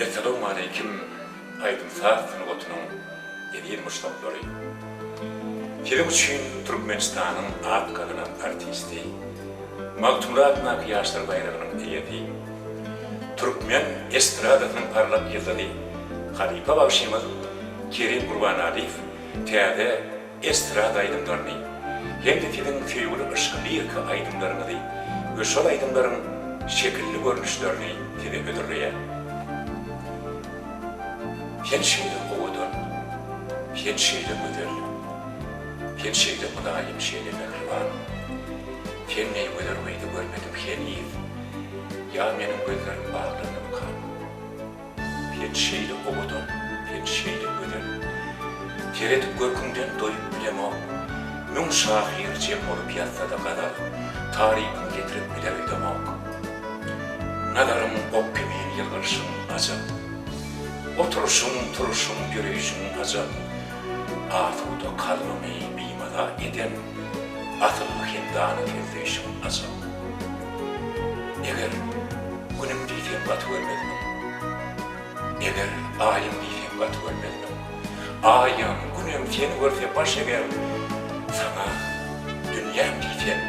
Esselamu aleyküm aydın saat sınıfının 7 muştaqları. Film üçün Türkmenistan'ın ad kadınan artisti, Maktumrat Nakıyaşlar Bayrağı'nın heyeti, Türkmen estradasının parlak yıldızı, Halife Bavşimız, Kerim Kurbanaliyev, teade estrada aydınlarını, hem de filmin feyyulu ışkılıyık aydınlarını değil, ve şol aydınların şekilli görünüşlerini tide ödürlüye. Fen şeyde oğudun, fen şeyde müdür, fen şeyde mülayim şeyde mehriban, fen ney müdür meydi görmedim fen yiğit, ya benim gözlerim bağlarına bakan. Fen şeyde oğudun, fen şeyde müdür, teredip görkünden doyup bilemo, mün şahir cem olup yatsada kadar, tarihini getirip biler ödemok. Nadarım ok kemeğin yılgırışın acı, oturuşum, turuşum, yürüyüşüm acı, atuda kalbimi bimada eden, atıllı hindanı tezleşim acı. Eğer günüm diyeceğim batı ölmedim, eğer ayım diyeceğim batı ölmedim, ayım, günüm seni görse baş eğer, sana dünyam diyeceğim,